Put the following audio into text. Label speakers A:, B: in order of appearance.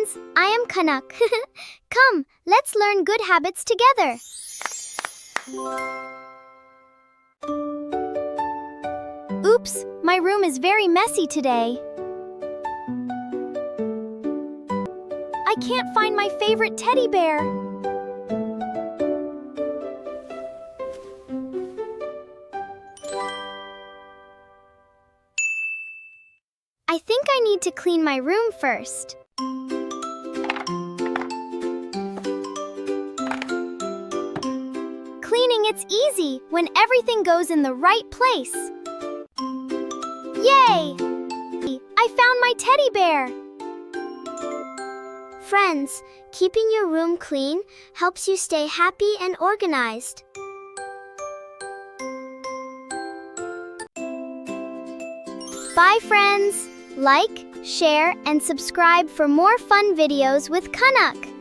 A: friends, I am Khanak. Come, let's learn good habits together. Oops, my room is very messy today. I can't find my favorite teddy bear. I think I need to clean my room first. Cleaning, it's easy when everything goes in the right place. Yay! I found my teddy bear. Friends, keeping your room clean helps you stay happy and organized. Bye, friends! Like, share, and subscribe for more fun videos with Khanak.